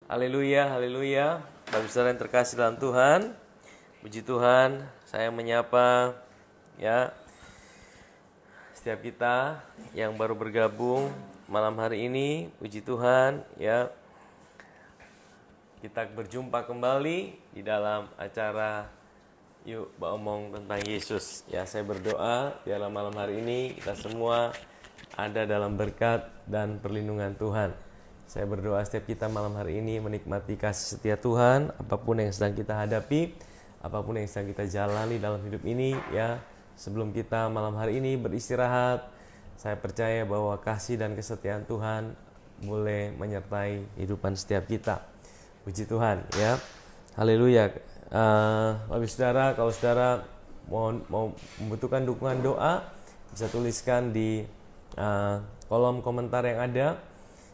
Haleluya, haleluya. Bapak saudara yang terkasih dalam Tuhan, puji Tuhan, saya menyapa ya setiap kita yang baru bergabung malam hari ini. Puji Tuhan ya, kita berjumpa kembali di dalam acara Yuk Omong tentang Yesus. Ya, saya berdoa dalam malam hari ini kita semua ada dalam berkat dan perlindungan Tuhan. Saya berdoa setiap kita malam hari ini menikmati kasih setia Tuhan, apapun yang sedang kita hadapi, apapun yang sedang kita jalani dalam hidup ini ya. Sebelum kita malam hari ini beristirahat, saya percaya bahwa kasih dan kesetiaan Tuhan boleh menyertai kehidupan setiap kita. Puji Tuhan ya. Haleluya. Bapak saudara, kalau saudara mau membutuhkan dukungan doa, bisa tuliskan di kolom komentar yang ada.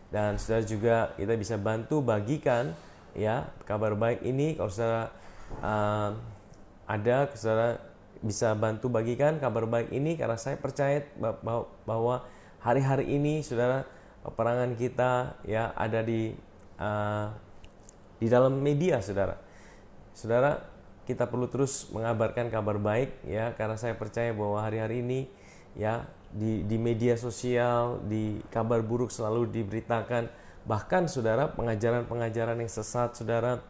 Dan saudara juga kita bisa bantu bagikan ya kabar baik ini. Kalau saudara ada, saudara bisa bantu bagikan kabar baik ini, karena saya percaya bahwa hari-hari ini saudara, peperangan kita ya ada di dalam media saudara. Saudara, kita perlu terus mengabarkan kabar baik ya, karena saya percaya bahwa hari-hari ini ya di media sosial, di kabar buruk selalu diberitakan, bahkan saudara pengajaran-pengajaran yang sesat saudara,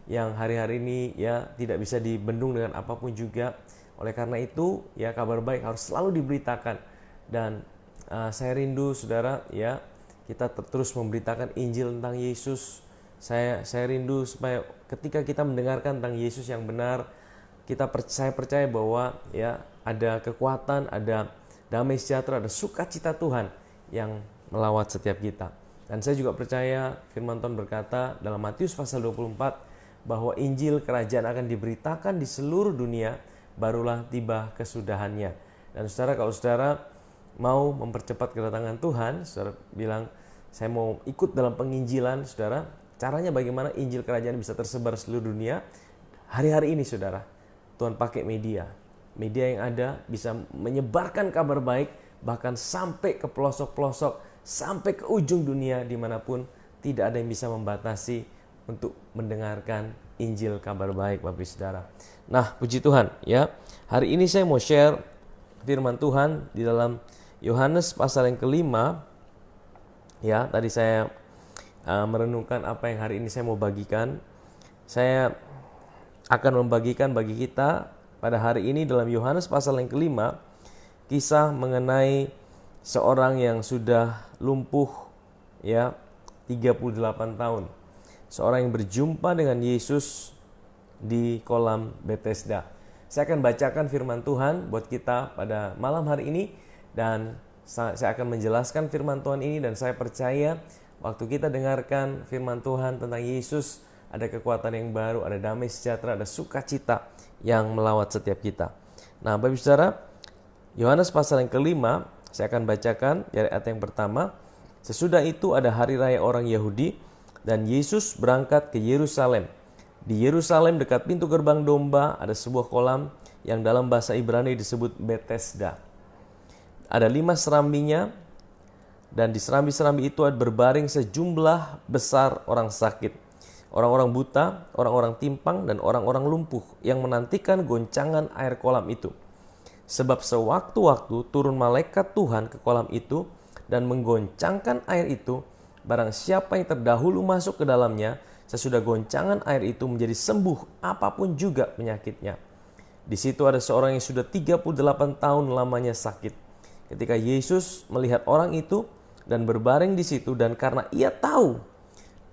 yang hari-hari ini ya tidak bisa dibendung dengan apapun juga. Oleh karena itu ya kabar baik harus selalu diberitakan. Dan saya rindu saudara ya, kita terus memberitakan Injil tentang Yesus. Saya rindu supaya ketika kita mendengarkan tentang Yesus yang benar, saya percaya bahwa ya ada kekuatan, ada damai sejahtera, ada sukacita Tuhan yang melawat setiap kita. Dan saya juga percaya firman Tuhan berkata dalam Matius pasal 24 bahwa Injil kerajaan akan diberitakan di seluruh dunia, barulah tiba kesudahannya. Dan saudara, kalau saudara mau mempercepat kedatangan Tuhan, saudara bilang saya mau ikut dalam penginjilan, saudara, caranya bagaimana Injil kerajaan bisa tersebar seluruh dunia? Hari-hari ini saudara, Tuhan pakai media yang ada bisa menyebarkan kabar baik bahkan sampai ke pelosok-pelosok, sampai ke ujung dunia, dimanapun tidak ada yang bisa membatasi untuk mendengarkan Injil kabar baik Bapak Saudara. Nah, puji Tuhan ya, hari ini saya mau share firman Tuhan di dalam Yohanes pasal yang kelima ya. Tadi saya merenungkan apa yang hari ini saya mau bagikan. Saya akan membagikan bagi kita pada hari ini dalam Yohanes pasal yang kelima, kisah mengenai seorang yang sudah lumpuh ya 38 tahun. Seorang yang berjumpa dengan Yesus di kolam Bethesda. Saya akan bacakan firman Tuhan buat kita pada malam hari ini, dan saya akan menjelaskan firman Tuhan ini, dan saya percaya waktu kita dengarkan firman Tuhan tentang Yesus, ada kekuatan yang baru, ada damai sejahtera, ada sukacita yang melawat setiap kita. Nah, Bapak Saudara, Yohanes pasal yang kelima, saya akan bacakan dari ayat yang pertama. Sesudah itu ada hari raya orang Yahudi, dan Yesus berangkat ke Yerusalem. Di Yerusalem dekat pintu gerbang domba ada sebuah kolam yang dalam bahasa Ibrani disebut Bethesda. Ada 5 serambinya, dan di serambi-serambi itu ada berbaring sejumlah besar orang sakit, orang-orang buta, orang-orang timpang, dan orang-orang lumpuh yang menantikan goncangan air kolam itu. Sebab sewaktu-waktu turun malaikat Tuhan ke kolam itu dan menggoncangkan air itu. Barang siapa yang terdahulu masuk ke dalamnya, sesudah goncangan air itu menjadi sembuh apapun juga penyakitnya. Di situ ada seorang yang sudah 38 tahun lamanya sakit. Ketika Yesus melihat orang itu dan berbaring di situ, dan karena ia tahu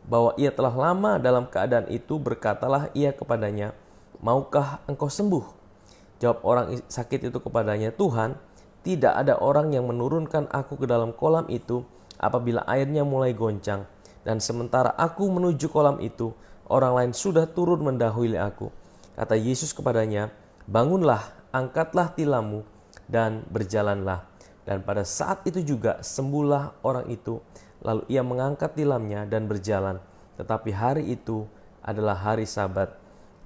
bahwa ia telah lama dalam keadaan itu, berkatalah ia kepadanya, "Maukah engkau sembuh?" Jawab orang sakit itu kepadanya, "Tuhan, tidak ada orang yang menurunkan aku ke dalam kolam itu apabila airnya mulai goncang. Dan sementara aku menuju kolam itu, orang lain sudah turun mendahului aku." Kata Yesus kepadanya, "Bangunlah, angkatlah tilammu, dan berjalanlah." Dan pada saat itu juga sembuhlah orang itu. Lalu ia mengangkat tilamnya dan berjalan. Tetapi hari itu adalah hari Sabat.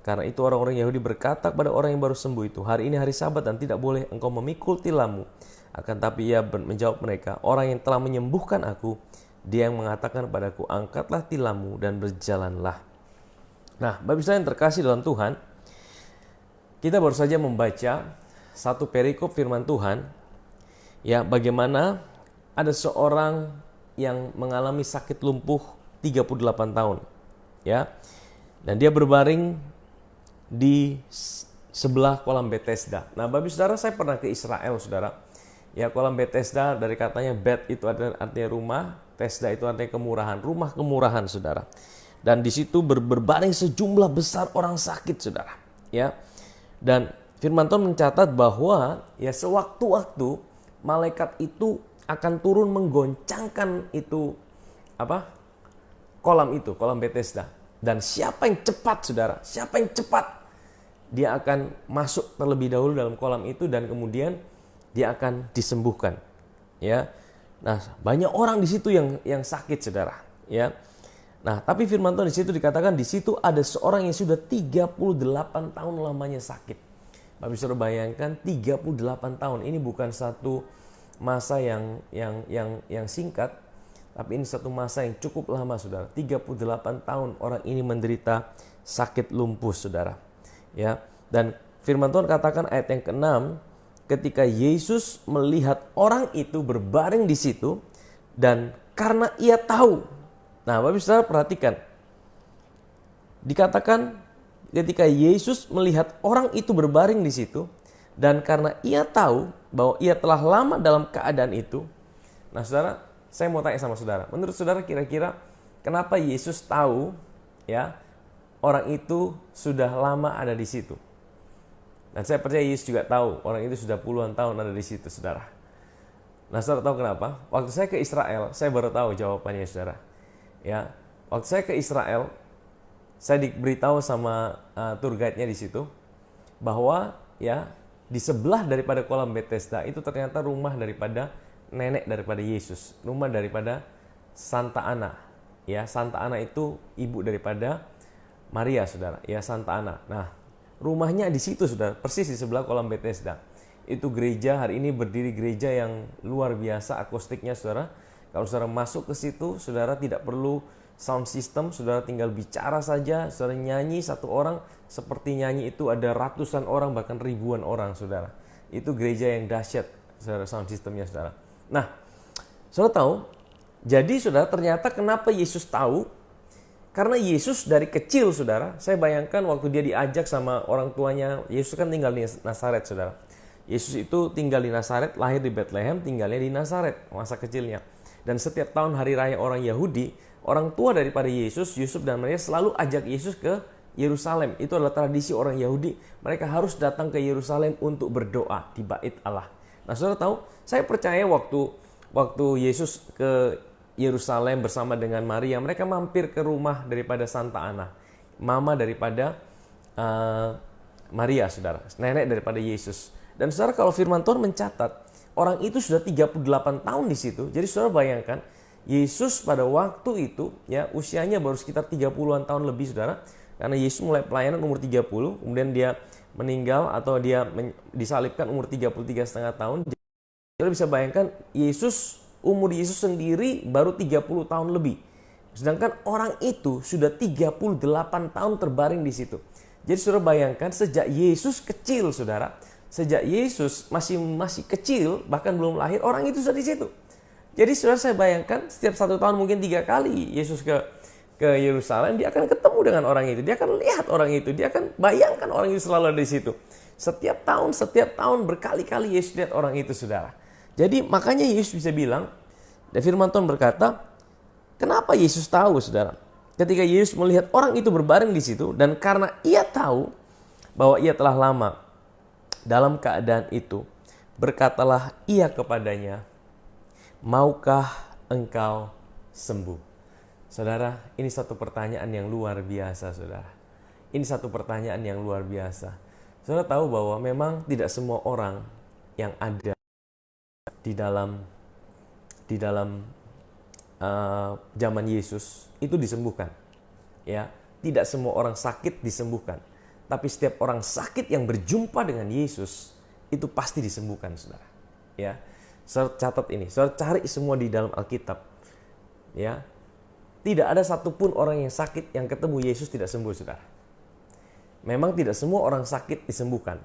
Karena itu orang-orang Yahudi berkata kepada orang yang baru sembuh itu, "Hari ini hari Sabat dan tidak boleh engkau memikul tilammu." Akan tapi ia menjawab mereka, "Orang yang telah menyembuhkan aku Dia yang mengatakan padaku, angkatlah tilammu dan berjalanlah. Nah, Bapak Ibu yang terkasih dalam Tuhan, kita baru saja membaca satu perikop firman Tuhan, ya, bagaimana ada seorang yang mengalami sakit lumpuh 38 tahun, ya. Dan dia berbaring di sebelah kolam Bethesda. Nah, Bapak Ibu Saudara, saya pernah ke Israel, Saudara. Ya, kolam Bethesda dari katanya Bet itu artinya rumah, Tesda itu artinya kemurahan, rumah kemurahan, Saudara. Dan di situ berbaring sejumlah besar orang sakit, Saudara. Ya. Dan firman Tuhan mencatat bahwa ya sewaktu-waktu malaikat itu akan turun menggoncangkan itu kolam Bethesda. Dan siapa yang cepat, Saudara? Siapa yang cepat? Dia akan masuk terlebih dahulu dalam kolam itu dan kemudian dia akan disembuhkan, ya. Nah, banyak orang di situ yang sakit, Saudara, ya. Nah, tapi firman Tuhan di situ dikatakan di situ ada seorang yang sudah 38 tahun lamanya sakit. Bapak bisa bayangkan 38 tahun. Ini bukan satu masa yang singkat, tapi ini satu masa yang cukup lama, Saudara. 38 tahun orang ini menderita sakit lumpuh, Saudara. Ya. Dan firman Tuhan katakan ayat yang ke-6, ketika Yesus melihat orang itu berbaring di situ dan karena ia tahu. Nah, Bapak Saudara perhatikan. Dikatakan ketika Yesus melihat orang itu berbaring di situ dan karena ia tahu bahwa ia telah lama dalam keadaan itu. Nah, Saudara, saya mau tanya sama Saudara. Menurut Saudara kira-kira kenapa Yesus tahu ya orang itu sudah lama ada di situ? Dan saya percaya Yesus juga tahu orang itu sudah puluhan tahun ada di situ, Saudara. Nah, Saudara tahu kenapa? Waktu saya ke Israel, saya baru tahu jawabannya, Saudara. Ya, waktu saya ke Israel, saya diberitahu sama tour guide-nya di situ bahwa ya di sebelah daripada kolam Bethesda itu ternyata rumah daripada nenek daripada Yesus, rumah daripada Santa Ana. Ya, Santa Ana itu ibu daripada Maria, Saudara. Ya, Santa Ana. Nah, rumahnya di situ, Saudara, persis di sebelah kolam Bethesda. Itu gereja, hari ini berdiri gereja yang luar biasa akustiknya, Saudara. Kalau Saudara masuk ke situ, Saudara tidak perlu sound system, Saudara tinggal bicara saja, Saudara nyanyi satu orang, seperti nyanyi itu ada ratusan orang, bahkan ribuan orang, Saudara. Itu gereja yang dahsyat, Saudara, sound systemnya, Saudara. Nah, Saudara tahu, jadi Saudara ternyata kenapa Yesus tahu? Karena Yesus dari kecil, Saudara, saya bayangkan waktu dia diajak sama orang tuanya, Yesus kan tinggal di Nazaret, Saudara. Yesus itu tinggal di Nazaret, lahir di Bethlehem, tinggalnya di Nazaret masa kecilnya. Dan setiap tahun hari raya orang Yahudi, orang tua daripada Yesus, Yusuf dan Maria selalu ajak Yesus ke Yerusalem. Itu adalah tradisi orang Yahudi. Mereka harus datang ke Yerusalem untuk berdoa di Bait Allah. Nah, Saudara tahu, saya percaya waktu Yesus ke Yerusalem bersama dengan Maria, mereka mampir ke rumah daripada Santa Ana, mama daripada Maria, Saudara, nenek daripada Yesus. Dan Saudara, kalau firman Tuhan mencatat orang itu sudah 38 tahun di situ. Jadi Saudara bayangkan Yesus pada waktu itu ya usianya baru sekitar 30-an tahun lebih, Saudara. Karena Yesus mulai pelayanan umur 30, kemudian dia meninggal atau dia disalibkan umur 33,5 tahun. Saudara bisa bayangkan umur Yesus sendiri baru 30 tahun lebih. Sedangkan orang itu sudah 38 tahun terbaring di situ. Jadi Saudara bayangkan sejak Yesus kecil, Saudara. Sejak Yesus masih kecil, bahkan belum lahir, orang itu sudah di situ. Jadi Saudara, saya bayangkan setiap 1 tahun mungkin 3 kali Yesus ke Yerusalem, dia akan ketemu dengan orang itu. Dia akan lihat orang itu. Dia akan bayangkan orang itu selalu ada di situ. Setiap tahun berkali-kali Yesus lihat orang itu, Saudara. Jadi makanya Yesus bisa bilang, dan firman Tuhan berkata, kenapa Yesus tahu, Saudara? Ketika Yesus melihat orang itu berbaring di situ, dan karena ia tahu bahwa ia telah lama dalam keadaan itu, berkatalah ia kepadanya, maukah engkau sembuh? Saudara, ini satu pertanyaan yang luar biasa, Saudara. Ini satu pertanyaan yang luar biasa. Saudara tahu bahwa memang tidak semua orang yang ada di dalam zaman Yesus itu disembuhkan. Ya, tidak semua orang sakit disembuhkan, tapi setiap orang sakit yang berjumpa dengan Yesus itu pasti disembuhkan, Saudara. Ya, Saudara catat ini, Saudara cari semua di dalam Alkitab. ya, tidak ada satupun orang yang sakit yang ketemu Yesus tidak sembuh, saudara. Memang tidak semua orang sakit disembuhkan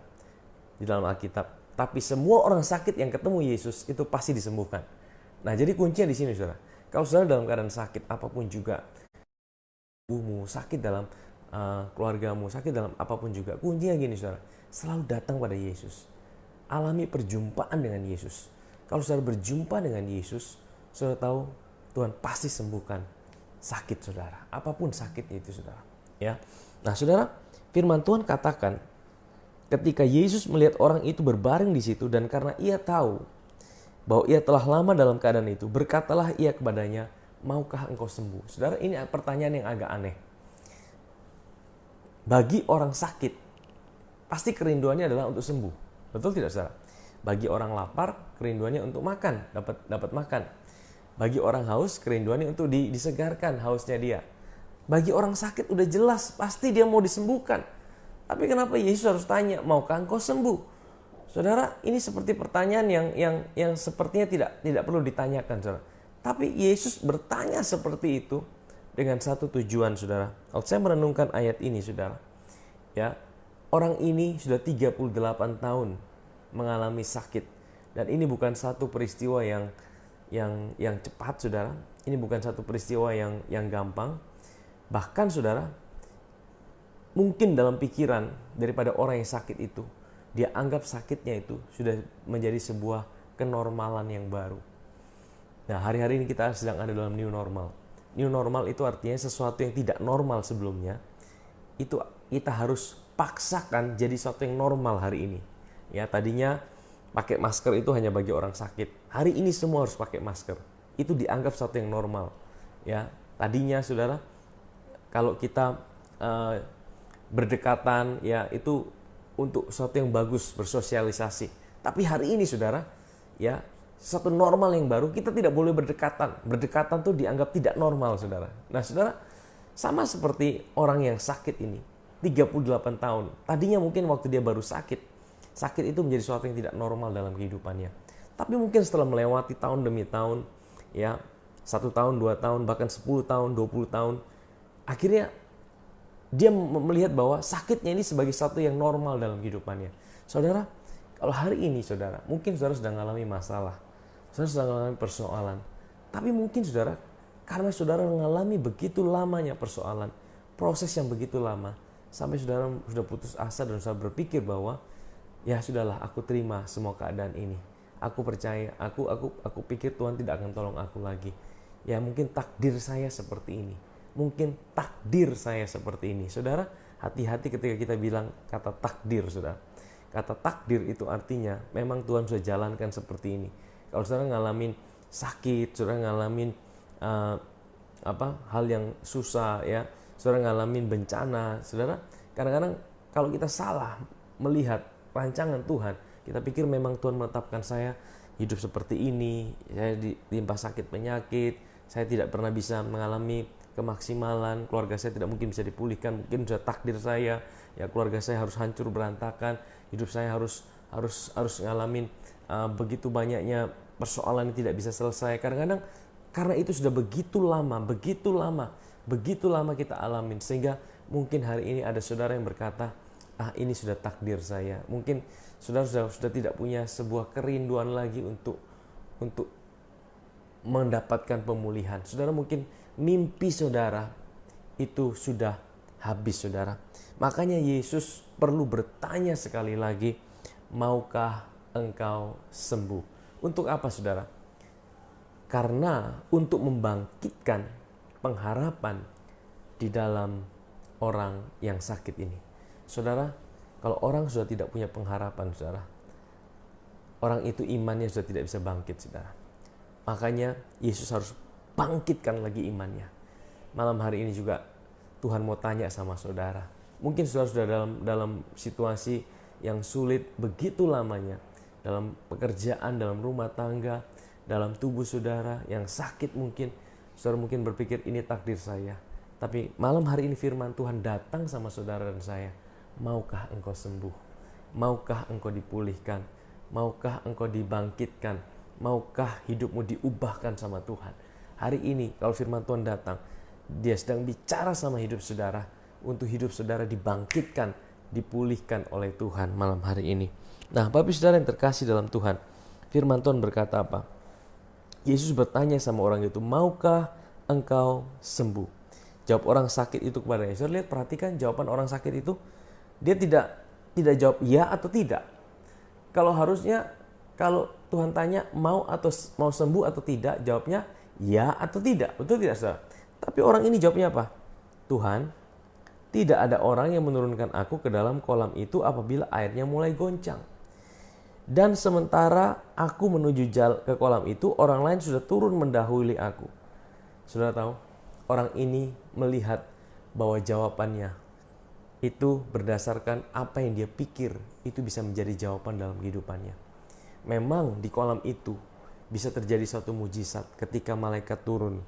di dalam Alkitab, tapi semua orang sakit yang ketemu Yesus itu pasti disembuhkan. Nah, jadi kuncinya di sini, saudara. Kalau saudara dalam keadaan sakit apapun juga, tubuhmu sakit, dalam keluargamu sakit, dalam apapun juga, kuncinya gini, saudara, selalu datang pada Yesus. Alami perjumpaan dengan Yesus. Kalau saudara berjumpa dengan Yesus, saudara tahu Tuhan pasti sembuhkan sakit saudara, apapun sakitnya itu, saudara. Ya, nah saudara, firman Tuhan katakan, ketika Yesus melihat orang itu berbaring di situ, dan karena ia tahu bahwa ia telah lama dalam keadaan itu, berkatalah ia kepadanya, maukah engkau sembuh? Saudara, ini pertanyaan yang agak aneh. Bagi orang sakit, pasti kerinduannya adalah untuk sembuh. Betul tidak, saudara? Bagi orang lapar, kerinduannya untuk makan, dapat makan. Bagi orang haus, kerinduannya untuk disegarkan hausnya dia. Bagi orang sakit udah jelas, pasti dia mau disembuhkan. Tapi kenapa Yesus harus tanya, maukah engkau sembuh? Saudara, ini seperti pertanyaan yang sepertinya tidak perlu ditanyakan, saudara. Tapi Yesus bertanya seperti itu dengan satu tujuan, saudara. Kalau saya merenungkan ayat ini, saudara, ya, orang ini sudah 38 tahun mengalami sakit, dan ini bukan satu peristiwa yang cepat, saudara. Ini bukan satu peristiwa yang gampang. Bahkan, saudara, mungkin dalam pikiran daripada orang yang sakit itu, dia anggap sakitnya itu sudah menjadi sebuah kenormalan yang baru. Nah, hari-hari ini kita sedang ada dalam new normal. New normal itu artinya sesuatu yang tidak normal sebelumnya, itu kita harus paksakan jadi sesuatu yang normal hari ini. Ya, tadinya pakai masker itu hanya bagi orang sakit. Hari ini semua harus pakai masker. Itu dianggap sesuatu yang normal. Ya, tadinya, saudara, kalau kita berdekatan, ya, itu untuk sesuatu yang bagus, bersosialisasi. Tapi hari ini, saudara, ya, satu normal yang baru, kita tidak boleh berdekatan. Berdekatan tuh dianggap tidak normal, saudara. Nah, saudara, sama seperti orang yang sakit ini, 38 tahun. Tadinya mungkin waktu dia baru sakit itu menjadi sesuatu yang tidak normal dalam kehidupannya. Tapi mungkin setelah melewati tahun demi tahun, ya, 1 tahun, 2 tahun, bahkan 10 tahun, 20 tahun, akhirnya dia melihat bahwa sakitnya ini sebagai sesuatu yang normal dalam kehidupannya. Saudara, kalau hari ini, saudara, mungkin saudara sedang mengalami masalah, saudara sedang mengalami persoalan. Tapi mungkin, saudara, karena saudara mengalami begitu lamanya persoalan, proses yang begitu lama, sampai saudara sudah putus asa dan saudara berpikir bahwa, ya sudahlah, aku terima semua keadaan ini. Aku percaya, aku pikir Tuhan tidak akan tolong aku lagi. Ya, mungkin takdir saya seperti ini. Mungkin takdir saya seperti ini. Saudara, hati-hati ketika kita bilang kata takdir, saudara. Kata takdir itu artinya memang Tuhan sudah jalankan seperti ini. Kalau saudara ngalamin sakit, saudara ngalamin hal yang susah, ya, saudara ngalamin bencana, saudara, kadang-kadang kalau kita salah melihat rancangan Tuhan, kita pikir memang Tuhan menetapkan saya hidup seperti ini, saya ditimpa sakit penyakit, saya tidak pernah bisa mengalami kemaksimalan, keluarga saya tidak mungkin bisa dipulihkan, mungkin sudah takdir saya, ya, keluarga saya harus hancur berantakan, hidup saya harus ngalamin begitu banyaknya persoalan yang tidak bisa selesai. Kadang-kadang karena itu sudah begitu lama kita alamin, sehingga mungkin hari ini ada saudara yang berkata, ini sudah takdir saya. Mungkin saudara sudah tidak punya sebuah kerinduan lagi untuk mendapatkan pemulihan. Saudara, mungkin mimpi saudara itu sudah habis, saudara. Makanya Yesus perlu bertanya sekali lagi, maukah engkau sembuh? Untuk apa, saudara? Karena untuk membangkitkan pengharapan di dalam orang yang sakit ini. Saudara, kalau orang sudah tidak punya pengharapan, saudara, orang itu imannya sudah tidak bisa bangkit, saudara. Makanya Yesus harus bangkitkan lagi imannya. Malam hari ini juga Tuhan mau tanya sama saudara. Mungkin saudara sudah dalam situasi yang sulit begitu lamanya, dalam pekerjaan, dalam rumah tangga, dalam tubuh saudara yang sakit mungkin. Saudara mungkin berpikir ini takdir saya. Tapi malam hari ini firman Tuhan datang sama saudara dan saya. Maukah engkau sembuh? Maukah engkau dipulihkan? Maukah engkau dibangkitkan? Maukah hidupmu diubahkan sama Tuhan? hari ini kalau firman Tuhan datang, dia sedang bicara sama hidup saudara, untuk hidup saudara dibangkitkan, dipulihkan oleh Tuhan malam hari ini. Nah, Bapak saudara yang terkasih dalam Tuhan, firman Tuhan berkata apa? Yesus bertanya sama orang itu, maukah engkau sembuh? Jawab orang sakit itu kepadanya. Saudara lihat, perhatikan jawaban orang sakit itu. Dia tidak jawab ya atau tidak. Kalau harusnya, kalau Tuhan tanya mau sembuh atau tidak, jawabnya ya atau tidak. Betul tidak, saudara? Tapi orang ini jawabnya apa? Tuhan, tidak ada orang yang menurunkan aku ke dalam kolam itu apabila airnya mulai goncang. Dan sementara aku menuju ke kolam itu, orang lain sudah turun mendahului aku. Saudara tahu, orang ini melihat bahwa jawabannya itu berdasarkan apa yang dia pikir itu bisa menjadi jawaban dalam kehidupannya. Memang di kolam itu bisa terjadi suatu mujizat ketika malaikat turun,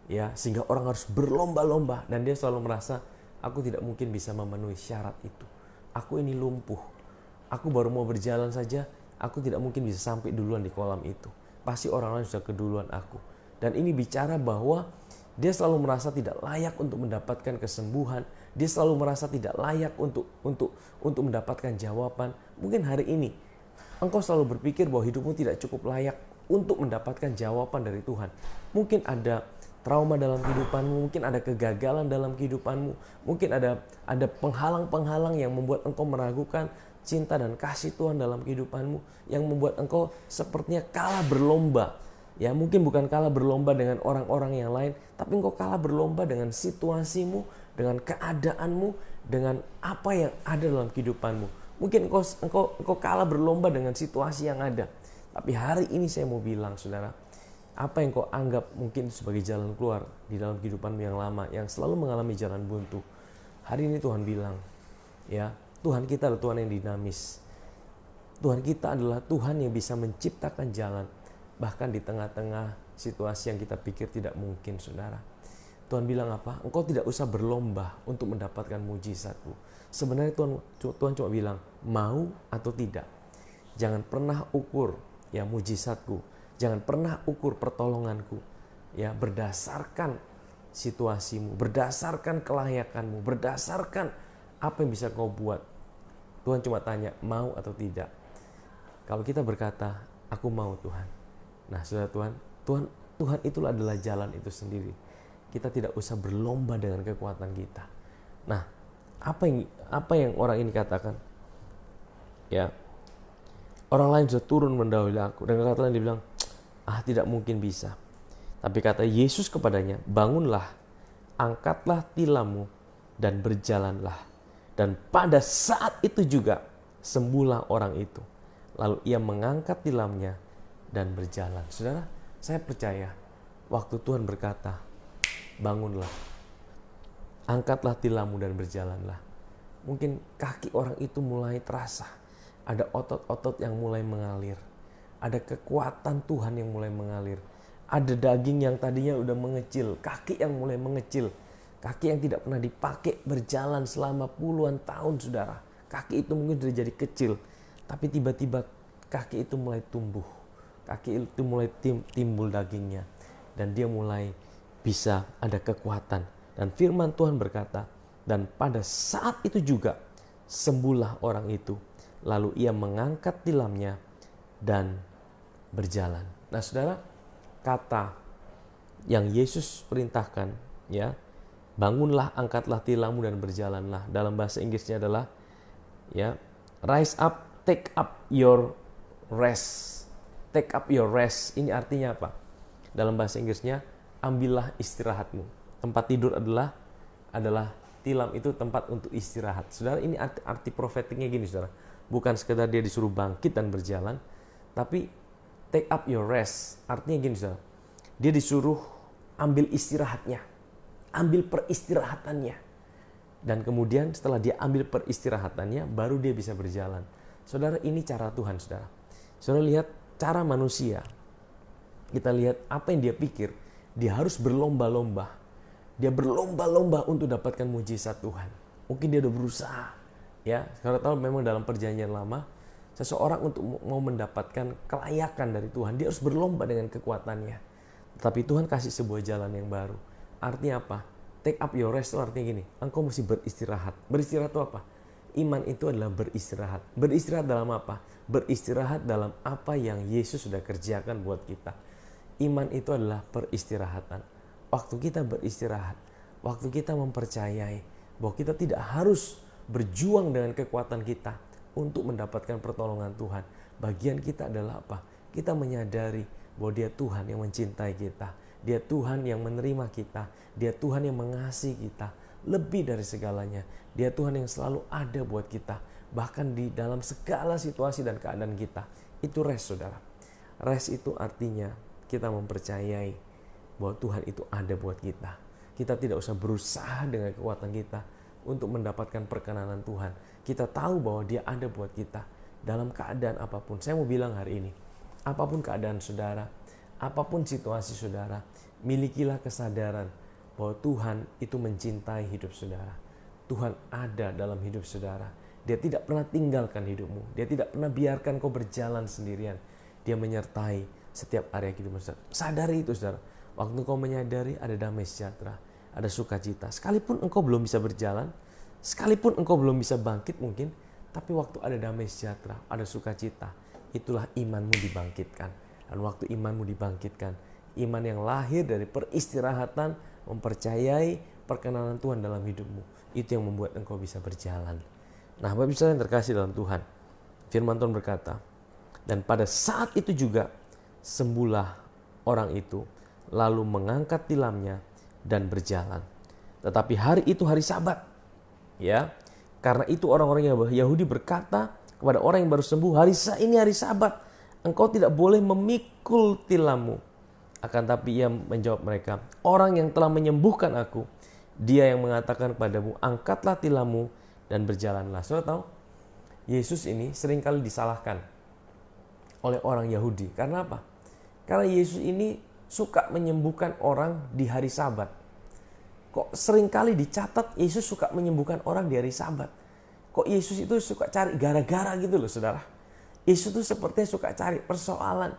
ya, sehingga orang harus berlomba-lomba, dan dia selalu merasa, aku tidak mungkin bisa memenuhi syarat itu. Aku ini lumpuh. Aku baru mau berjalan saja, aku tidak mungkin bisa sampai duluan di kolam itu. Pasti orang lain sudah keduluan aku. Dan ini bicara bahwa dia selalu merasa tidak layak untuk mendapatkan kesembuhan. Dia selalu merasa tidak layak untuk mendapatkan jawaban. Mungkin hari ini engkau selalu berpikir bahwa hidupmu tidak cukup layak untuk mendapatkan jawaban dari Tuhan. Mungkin ada trauma dalam kehidupanmu, mungkin ada kegagalan dalam kehidupanmu, mungkin ada penghalang-penghalang yang membuat engkau meragukan cinta dan kasih Tuhan dalam kehidupanmu, yang membuat engkau sepertinya kalah berlomba. Ya, mungkin bukan kalah berlomba dengan orang-orang yang lain, tapi engkau kalah berlomba dengan situasimu, dengan keadaanmu, dengan apa yang ada dalam kehidupanmu. Mungkin engkau kalah berlomba dengan situasi yang ada. Tapi hari ini saya mau bilang, saudara, apa yang kau anggap mungkin sebagai jalan keluar di dalam kehidupanmu yang lama, yang selalu mengalami jalan buntu, hari ini Tuhan bilang, ya, Tuhan kita adalah Tuhan yang dinamis. Tuhan kita adalah Tuhan yang bisa menciptakan jalan, bahkan di tengah-tengah situasi yang kita pikir tidak mungkin, saudara. Tuhan bilang apa? Engkau tidak usah berlomba untuk mendapatkan mujizatku. Sebenarnya Tuhan cuma bilang, mau atau tidak. Jangan pernah ukur ya mujizatku. Jangan pernah ukur pertolonganku ya berdasarkan situasimu, berdasarkan kelayakanmu, berdasarkan apa yang bisa kau buat. Tuhan cuma tanya, mau atau tidak. Kalau kita berkata, aku mau Tuhan. Nah, saudara, Tuhan itulah adalah jalan itu sendiri. Kita tidak usah berlomba dengan kekuatan kita. Nah, apa yang orang ini katakan? Ya, orang lain sudah turun mendahului aku. Dengan kata lain dia bilang, tidak mungkin bisa. Tapi kata Yesus kepadanya, bangunlah, angkatlah tilammu dan berjalanlah. Dan pada saat itu juga sembuhlah orang itu. Lalu ia mengangkat tilamnya dan berjalan. Saudara, saya percaya waktu Tuhan berkata, bangunlah, angkatlah tilammu dan berjalanlah. Mungkin kaki orang itu mulai terasa. Ada otot-otot yang mulai mengalir. Ada kekuatan Tuhan yang mulai mengalir. Ada daging yang tadinya udah mengecil, kaki yang mulai mengecil. Kaki yang tidak pernah dipakai berjalan selama puluhan tahun, saudara. Kaki itu mungkin sudah jadi kecil, tapi tiba-tiba kaki itu mulai tumbuh. Kaki itu mulai timbul dagingnya. Dan dia mulai bisa ada kekuatan. Dan firman Tuhan berkata, dan pada saat itu juga sembuhlah orang itu. Lalu ia mengangkat tilamnya dan berjalan. Nah, saudara, kata yang Yesus perintahkan, ya, bangunlah, angkatlah tilammu dan berjalanlah. Dalam bahasa Inggrisnya adalah, ya, rise up, take up your rest. Take up your rest. Ini artinya apa? Dalam bahasa Inggrisnya, ambillah istirahatmu. Tempat tidur adalah tilam itu tempat untuk istirahat. Saudara, ini arti profetiknya gini, saudara. Bukan sekedar dia disuruh bangkit dan berjalan, tapi take up your rest. Artinya gini, saudara. Dia disuruh ambil istirahatnya, ambil peristirahatannya. Dan kemudian setelah dia ambil peristirahatannya, baru dia bisa berjalan. Saudara, ini cara Tuhan, saudara. Saudara lihat cara manusia. Kita lihat apa yang dia pikir. Dia harus berlomba-lomba. Dia berlomba-lomba untuk dapatkan mujizat Tuhan. Mungkin dia udah berusaha. Ya, kalau tahu memang dalam perjanjian lama, seseorang untuk mau mendapatkan kelayakan dari Tuhan, dia harus berlomba dengan kekuatannya. Tapi Tuhan kasih sebuah jalan yang baru. Artinya apa? Take up your rest itu artinya gini, engkau mesti beristirahat. Beristirahat itu apa? Iman itu adalah beristirahat. Beristirahat dalam apa? Beristirahat dalam apa yang Yesus sudah kerjakan buat kita. Iman itu adalah peristirahatan. Waktu kita beristirahat, waktu kita mempercayai bahwa kita tidak harus berjuang dengan kekuatan kita untuk mendapatkan pertolongan Tuhan. Bagian kita adalah apa? Kita menyadari bahwa Dia Tuhan yang mencintai kita. Dia Tuhan yang menerima kita. Dia Tuhan yang mengasihi kita lebih dari segalanya. Dia Tuhan yang selalu ada buat kita, bahkan di dalam segala situasi dan keadaan kita. Itu rest, saudara. Rest itu artinya kita mempercayai bahwa Tuhan itu ada buat kita. Kita tidak usah berusaha dengan kekuatan kita untuk mendapatkan perkenanan Tuhan. Kita tahu bahwa Dia ada buat kita dalam keadaan apapun. Saya mau bilang hari ini, apapun keadaan saudara, apapun situasi saudara, milikilah kesadaran bahwa Tuhan itu mencintai hidup saudara. Tuhan ada dalam hidup saudara. Dia tidak pernah tinggalkan hidupmu. Dia tidak pernah biarkan kau berjalan sendirian. Dia menyertai setiap area hidupmu. Sadari itu, saudara. Waktu kau menyadari, ada damai sejahtera, ada sukacita. Sekalipun engkau belum bisa berjalan, sekalipun engkau belum bisa bangkit mungkin, tapi waktu ada damai sejahtera, ada sukacita, itulah imanmu dibangkitkan. Dan waktu imanmu dibangkitkan, iman yang lahir dari peristirahatan, mempercayai perkenanan Tuhan dalam hidupmu, itu yang membuat engkau bisa berjalan. Nah, Bapak Ibu yang terkasih dalam Tuhan, firman Tuhan berkata, dan pada saat itu juga sembuhlah orang itu, lalu mengangkat tilamnya dan berjalan. Tetapi hari itu hari Sabat, ya. Karena itu orang-orang Yahudi berkata kepada orang yang baru sembuh, ini hari Sabat, engkau tidak boleh memikul tilammu. Akan tapi ia menjawab mereka, orang yang telah menyembuhkan aku, Dia yang mengatakan kepadamu, angkatlah tilammu dan berjalanlah. Saudara tahu, Yesus ini seringkali disalahkan oleh orang Yahudi. Karena apa? Karena Yesus ini suka menyembuhkan orang di hari Sabat. Kok seringkali dicatat Yesus suka menyembuhkan orang di hari Sabat? Kok Yesus itu suka cari gara-gara gitu loh, saudara? Yesus itu sepertinya suka cari persoalan.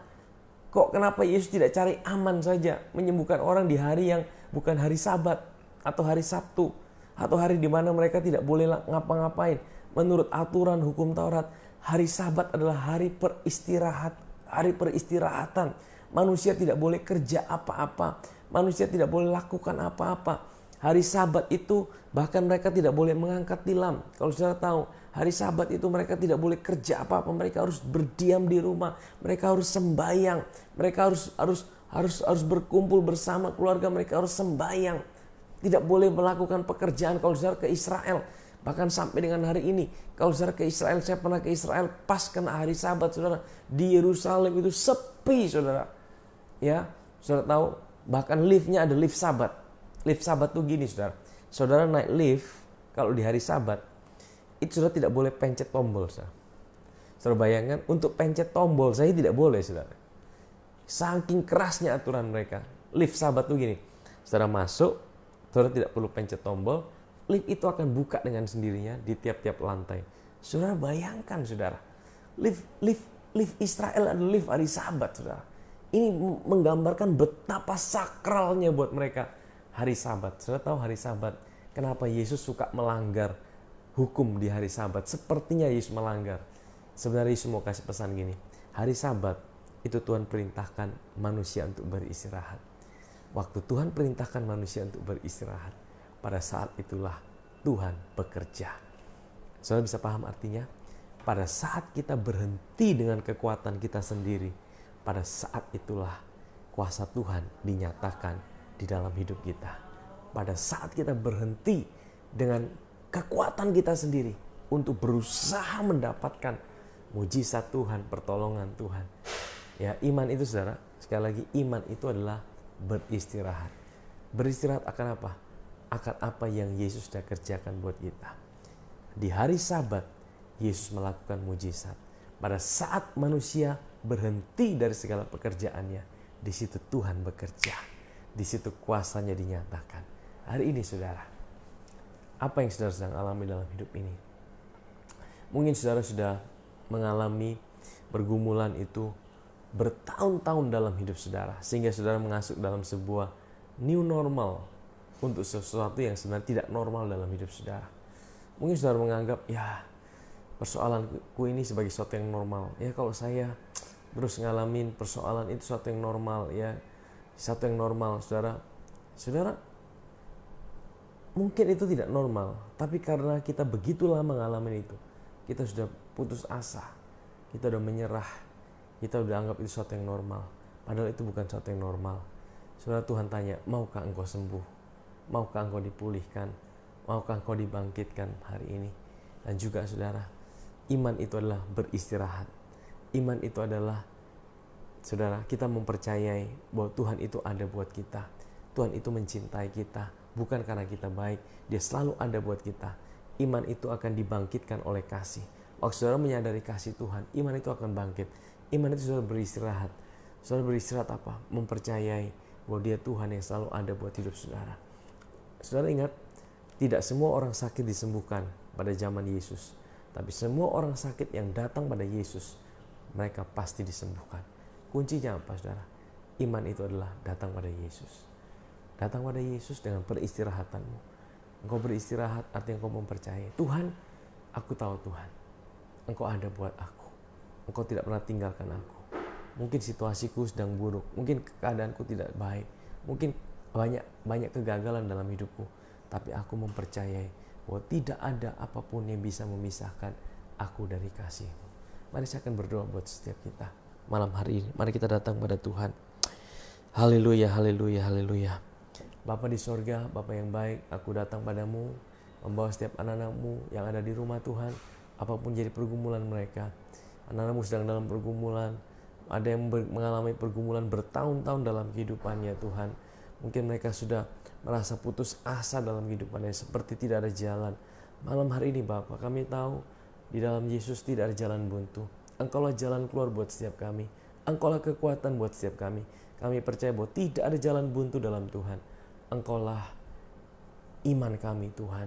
Kok kenapa Yesus tidak cari aman saja, menyembuhkan orang di hari yang bukan hari Sabat, atau hari Sabtu, atau hari di mana mereka tidak boleh ngapa-ngapain? Menurut aturan hukum Taurat, hari Sabat adalah hari peristirahatan. Manusia tidak boleh kerja apa-apa, manusia tidak boleh lakukan apa-apa. Hari Sabat itu bahkan mereka tidak boleh mengangkat tilam. Kalau saudara tahu, hari Sabat itu mereka tidak boleh kerja apa-apa, mereka harus berdiam di rumah, mereka harus sembahyang, mereka harus berkumpul bersama keluarga, mereka harus sembahyang. Tidak boleh melakukan pekerjaan. Kalau saudara ke Israel, bahkan sampai dengan hari ini, kalau saudara ke Israel, saya pernah ke Israel pas kena hari Sabat, saudara, di Yerusalem itu sepi, saudara. Ya, saudara tahu, bahkan liftnya ada lift Sabat. Lift Sabat tuh gini, saudara. Saudara naik lift kalau di hari Sabat, itu saudara tidak boleh pencet tombol, saudara. Saudara bayangkan, untuk pencet tombol saya tidak boleh, saudara. Saking kerasnya aturan mereka. Lift Sabat tuh gini, saudara masuk, saudara tidak perlu pencet tombol, lift itu akan buka dengan sendirinya di tiap-tiap lantai. Saudara bayangkan, saudara, lift Israel adalah lift hari Sabat, saudara. Ini menggambarkan betapa sakralnya buat mereka hari Sabat. Saudara tahu hari Sabat, kenapa Yesus suka melanggar hukum di hari Sabat? Sepertinya Yesus melanggar. Sebenarnya Yesus mau kasih pesan gini, hari Sabat itu Tuhan perintahkan manusia untuk beristirahat. Waktu Tuhan perintahkan manusia untuk beristirahat, pada saat itulah Tuhan bekerja. Saudara bisa paham artinya? Pada saat kita berhenti dengan kekuatan kita sendiri, pada saat itulah kuasa Tuhan dinyatakan di dalam hidup kita. Pada saat kita berhenti dengan kekuatan kita sendiri untuk berusaha mendapatkan mujizat Tuhan, pertolongan Tuhan. Ya, iman itu, saudara, sekali lagi, iman itu adalah beristirahat. Beristirahat akan apa? Akan apa yang Yesus sudah kerjakan buat kita. Di hari Sabat, Yesus melakukan mujizat. Pada saat manusia berhenti dari segala pekerjaannya, di situ Tuhan bekerja. Di situ kuasanya dinyatakan. Hari ini, saudara, apa yang saudara sedang alami dalam hidup ini? Mungkin saudara sudah mengalami pergumulan itu bertahun-tahun dalam hidup saudara, sehingga saudara masuk dalam sebuah new normal untuk sesuatu yang sebenarnya tidak normal dalam hidup saudara. Mungkin saudara menganggap, ya persoalanku ini sebagai sesuatu yang normal. Ya kalau saya terus ngalamin persoalan itu sesuatu yang normal, ya sesuatu yang normal. Saudara mungkin itu tidak normal, tapi karena kita begitu lama mengalami itu, kita sudah putus asa, kita sudah menyerah, kita sudah anggap itu sesuatu yang normal. Padahal itu bukan sesuatu yang normal. Saudara, Tuhan tanya, maukah engkau sembuh? Maukah engkau dipulihkan? Maukah engkau dibangkitkan hari ini? Dan juga saudara, iman itu adalah beristirahat. Iman itu adalah, saudara, kita mempercayai bahwa Tuhan itu ada buat kita. Tuhan itu mencintai kita, bukan karena kita baik, Dia selalu ada buat kita. Iman itu akan dibangkitkan oleh kasih. Waktu saudara menyadari kasih Tuhan, iman itu akan bangkit. Iman itu saudara beristirahat. Saudara beristirahat apa? Mempercayai bahwa Dia Tuhan yang selalu ada buat hidup saudara. Saudara ingat, tidak semua orang sakit disembuhkan pada zaman Yesus. Tapi semua orang sakit yang datang pada Yesus, mereka pasti disembuhkan. Kuncinya apa, saudara? Iman itu adalah datang pada Yesus. Datang pada Yesus dengan peristirahatanmu. Engkau beristirahat artinya engkau mempercayai, Tuhan, aku tahu Tuhan, Engkau ada buat aku. Engkau tidak pernah tinggalkan aku. Mungkin situasiku sedang buruk, mungkin keadaanku tidak baik, mungkin banyak kegagalan dalam hidupku, tapi aku mempercayai bahwa tidak ada apapun yang bisa memisahkan aku dari kasih-Mu. Mari saya akan berdoa buat setiap kita malam hari ini. Mari kita datang pada Tuhan. Haleluya, haleluya, haleluya. Bapa di sorga, Bapa yang baik, aku datang padamu, membawa setiap anak-anak-Mu yang ada di rumah Tuhan, apapun jadi pergumulan mereka. Anak-anak-Mu sedang dalam pergumulan, ada yang mengalami pergumulan bertahun-tahun dalam kehidupannya Tuhan. Mungkin mereka sudah merasa putus asa dalam kehidupannya, seperti tidak ada jalan. Malam hari ini Bapa, kami tahu di dalam Yesus tidak ada jalan buntu. Engkaulah jalan keluar buat setiap kami. Engkaulah kekuatan buat setiap kami. Kami percaya bahwa tidak ada jalan buntu dalam Tuhan. Engkaulah iman kami Tuhan.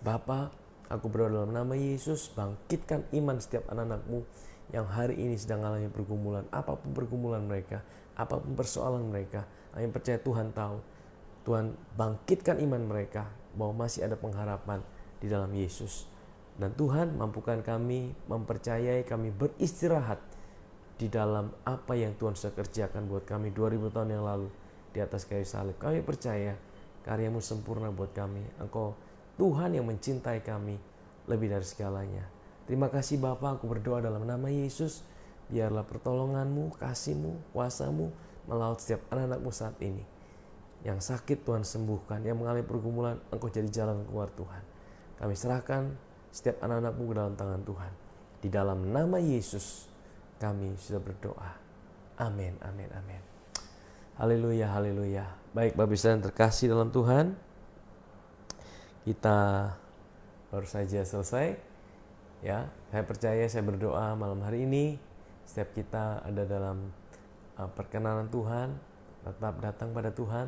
Bapa, aku berdoa dalam nama Yesus, bangkitkan iman setiap anak-anak-Mu yang hari ini sedang mengalami pergumulan. Apapun pergumulan mereka, apapun persoalan mereka, kami percaya Tuhan tahu. Tuhan bangkitkan iman mereka bahwa masih ada pengharapan di dalam Yesus. Dan Tuhan mampukan kami mempercayai, kami beristirahat di dalam apa yang Tuhan sudah kerjakan buat kami 2000 tahun yang lalu di atas kayu salib. Kami percaya karya-Mu sempurna buat kami. Engkau Tuhan yang mencintai kami lebih dari segalanya. Terima kasih Bapa, aku berdoa dalam nama Yesus. Biarlah pertolongan-Mu, kasih-Mu, kuasa-Mu melaut setiap anak-anak-Mu saat ini. Yang sakit Tuhan sembuhkan, yang mengalami pergumulan Engkau jadi jalan keluar Tuhan. Kami serahkan setiap anak-anak-Mu ke dalam tangan Tuhan. Di dalam nama Yesus kami sudah berdoa. Amin, amin, amin. Haleluya, haleluya. Baik Bapak Ibu yang terkasih dalam Tuhan, kita baru saja selesai. Ya, saya percaya, saya berdoa malam hari ini setiap kita ada dalam perkenanan Tuhan, tetap datang pada Tuhan.